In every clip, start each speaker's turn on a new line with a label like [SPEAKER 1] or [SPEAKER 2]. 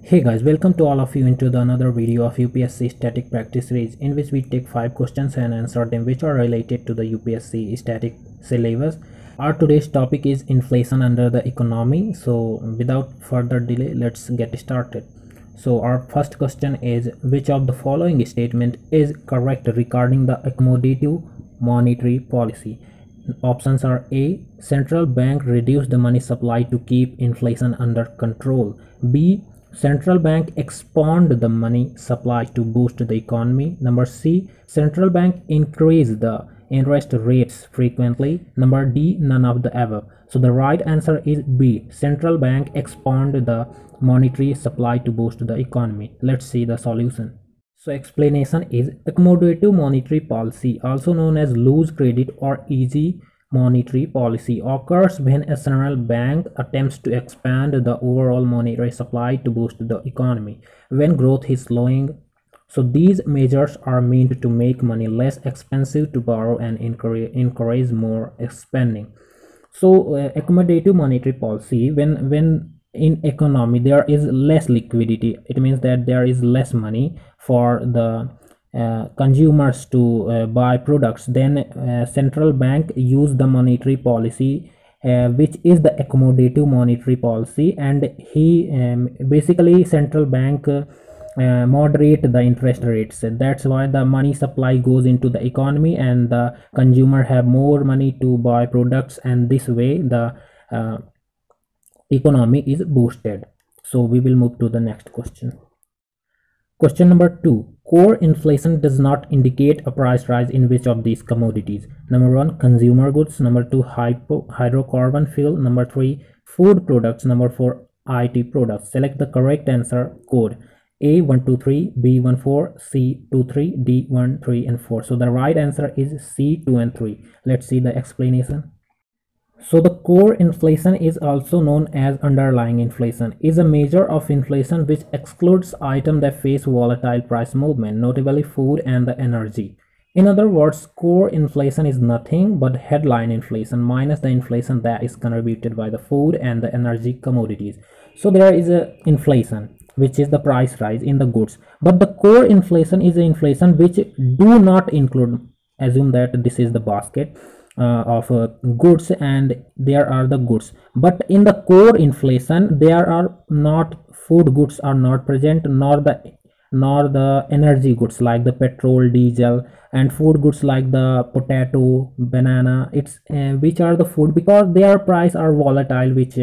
[SPEAKER 1] Hey guys, welcome to all of you into the another video of UPSC static practice series in which we take 5 questions and answer them which are related to the UPSC static syllabus. Our today's topic is inflation under the economy. So without further delay, let's get started. So our first question is, which of the following statement is correct regarding the accommodative monetary policy? Options are: A. Central bank reduced the money supply to keep inflation under control. B. Central bank expand the money supply to boost the economy. Number C. Central bank increase the interest rates frequently. Number D. None of the above. So the right answer is B. Central bank expand the monetary supply to boost the economy. Let's see the solution. So explanation is, accommodative monetary policy, also known as loose credit or easy monetary policy, occurs when a central bank attempts to expand the overall monetary supply to boost the economy when growth is slowing. So these measures are meant to make money less expensive to borrow and encourage more spending. So accommodative monetary policy, when in economy there is less liquidity, it means that there is less money for the consumers to buy products, then central bank use the monetary policy which is the accommodative monetary policy, and he basically central bank moderate the interest rates. That's why the money supply goes into the economy and the consumer have more money to buy products, and this way the economy is boosted. So we will move to the next question. Question number 2. Core inflation does not indicate a price rise in which of these commodities? Number 1, consumer goods. Number 2, hydrocarbon fuel. Number 3, food products. Number 4, IT products. Select the correct answer code. A 1 2 3, B 1 4, C 2 3, D 1 3 and 4. So the right answer is C 2 and 3. Let's see the explanation. So the core inflation is also known as underlying inflation, is a measure of inflation which excludes items that face volatile price movement, notably food and the energy. In other words, core inflation is nothing but headline inflation minus the inflation that is contributed by the food and the energy commodities. So there is a inflation which is the price rise in the goods, but the core inflation is the inflation which do not include, assume that this is the basket of goods and there are the goods, but in the core inflation there are not food goods are not present, nor the energy goods like the petrol, diesel, and food goods like the potato, banana, it's which are the food because their price are volatile, which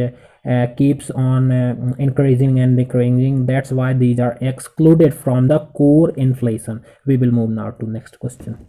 [SPEAKER 1] keeps on increasing and decreasing. That's why these are excluded from the core inflation. We will move now to next question.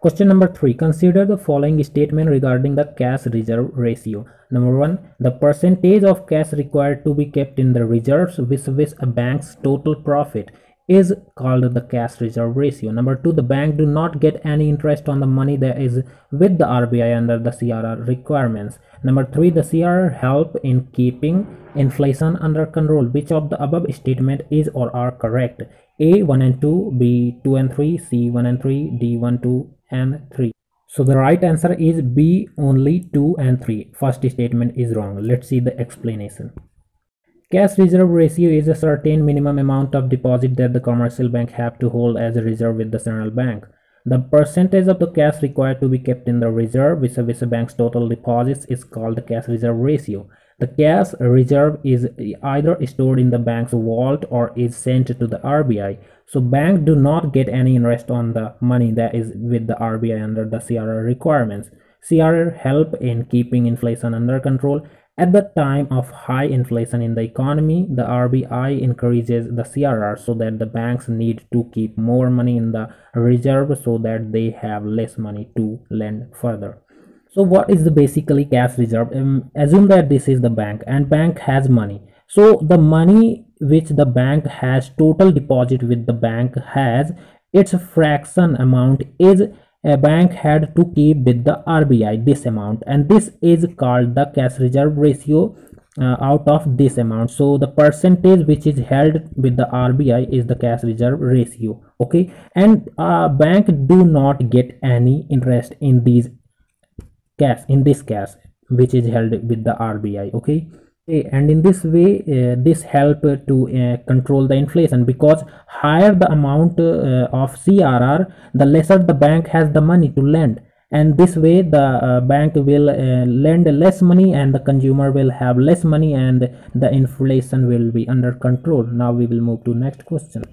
[SPEAKER 1] Question number 3. Consider the following statement regarding the cash reserve ratio. Number 1. The percentage of cash required to be kept in the reserves vis-a-vis a bank's total profit is called the cash reserve ratio. Number 2. The bank do not get any interest on the money that is with the RBI under the CRR requirements. Number 3. The CRR help in keeping inflation under control. Which of the above statement is or are correct? A 1 and 2, B 2 and 3, C 1 and 3, D 1 2 and 3. So the right answer is B, only 2 and 3. First statement is wrong. Let's see the explanation. Cash reserve ratio is a certain minimum amount of deposit that the commercial bank have to hold as a reserve with the central bank. The percentage of the cash required to be kept in the reserve vis-a-vis a bank's total deposits is called the cash reserve ratio. The cash reserve is either stored in the bank's vault or is sent to the RBI. So banks do not get any interest on the money that is with the RBI under the CRR requirements. CRR help in keeping inflation under control. At the time of high inflation in the economy, the RBI increases the CRR so that the banks need to keep more money in the reserve so that they have less money to lend further. So what is the basically cash reserve? Assume that this is the bank and bank has money. So the money which the bank has, total deposit with the bank has, its fraction amount is a bank had to keep with the RBI this amount, and this is called the cash reserve ratio out of this amount. So the percentage which is held with the RBI is the cash reserve ratio. Okay, and bank do not get any interest in these cash, in this cash which is held with the RBI. Okay, And in this way, this help to control the inflation, because higher the amount of CRR, the lesser the bank has the money to lend, and this way the bank will lend less money and the consumer will have less money and the inflation will be under control. Now we will move to next question.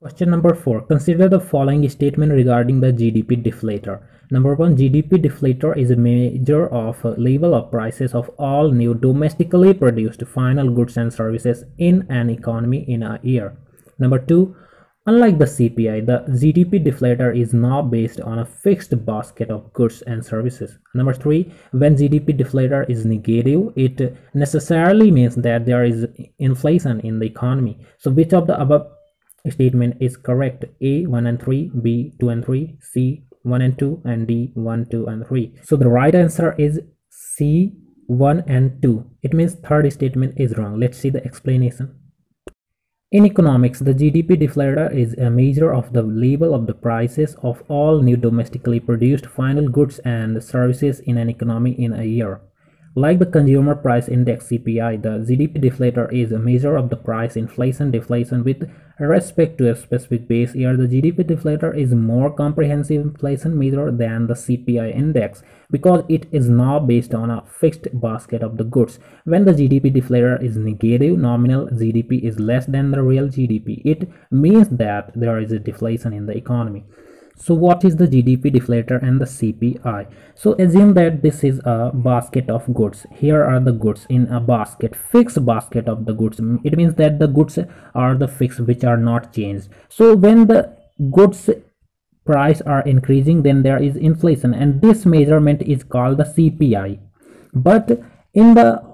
[SPEAKER 1] Question number 4. Consider the following statement regarding the GDP deflator. Number 1. GDP deflator is a measure of level of prices of all new domestically produced final goods and services in an economy in a year. Number 2. Unlike the CPI, the GDP deflator is not based on a fixed basket of goods and services. Number 3. When GDP deflator is negative, it necessarily means that there is inflation in the economy. So which of the above statement is correct? A 1 and 3, B 2 and 3, C 1 and 2, and D 1, 2 and 3. So the right answer is C 1 and 2. It means third statement is wrong. Let's see the explanation. In economics, the GDP deflator is a measure of the level of the prices of all new domestically produced final goods and services in an economy in a year. Like the Consumer Price Index (CPI), the GDP deflator is a measure of the price inflation deflation with respect to a specific base year. The GDP deflator is a more comprehensive inflation measure than the CPI index because it is not based on a fixed basket of the goods. When the GDP deflator is negative, nominal GDP is less than the real GDP. It means that there is a deflation in the economy. So what is the GDP deflator and the CPI? So assume that this is a basket of goods. Here are the goods in a basket, fixed basket of the goods. It means that the goods are the fixed, which are not changed. So when the goods price are increasing, then there is inflation, and this measurement is called the CPI. But in the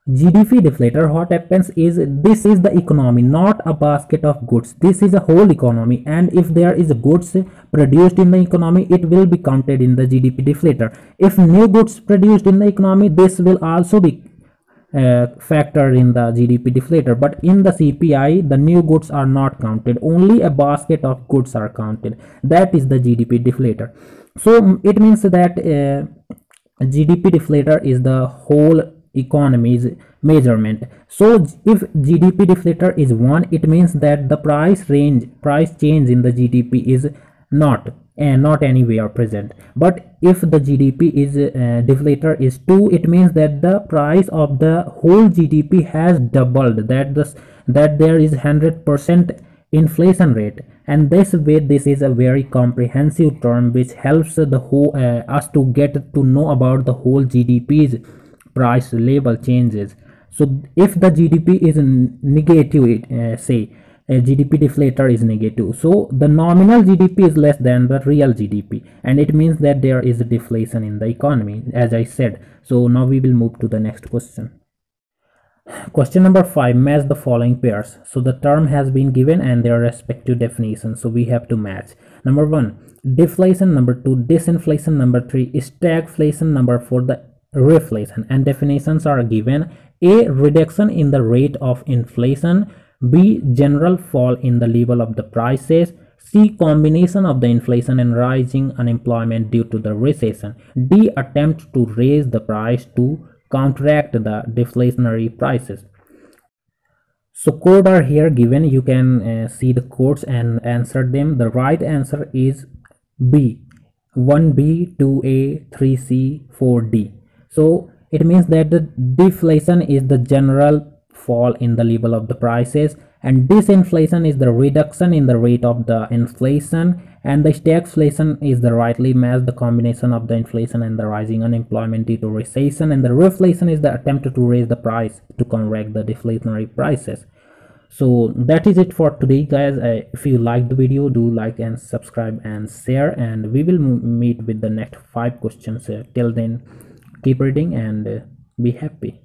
[SPEAKER 1] GDP deflator, what happens is this is the economy, not a basket of goods. This is a whole economy, and if there is goods produced in the economy, it will be counted in the GDP deflator. If new goods produced in the economy, this will also be factored in the GDP deflator. But in the CPI, the new goods are not counted. Only a basket of goods are counted. That is the GDP deflator. So it means that GDP deflator is the whole economy's measurement. So if GDP deflator is 1, it means that the price change in the GDP is not anywhere present. But if the GDP is deflator is 2, it means that the price of the whole GDP has doubled, that there is 100% inflation rate. And this way, this is a very comprehensive term which helps the whole us to get to know about the whole GDP's price level changes. So if the GDP is negative, say GDP deflator is negative, so the nominal GDP is less than the real GDP, and it means that there is a deflation in the economy, as I said. So now we will move to the next question. Question number 5. Match the following pairs. So the term has been given and their respective definitions, so we have to match. Number 1, deflation. Number 2, disinflation. Number 3, stagflation. Number 4, the reflation. And definitions are given: A, reduction in the rate of inflation; B, general fall in the level of the prices; C, combination of the inflation and rising unemployment due to the recession; D, attempt to raise the price to counteract the deflationary prices. So codes are here given. You can see the codes and answer them. The right answer is B, 1B, 2A, 3C, 4D. So it means that the deflation is the general fall in the level of the prices, and disinflation is the reduction in the rate of the inflation, and the stagflation is the rightly matched the combination of the inflation and the rising unemployment due to recession, and the reflation is the attempt to raise the price to counteract the deflationary prices. So that is it for today, guys. If you like the video, do like and subscribe and share, and we will meet with the next 5 questions. Till then, keep reading and be happy.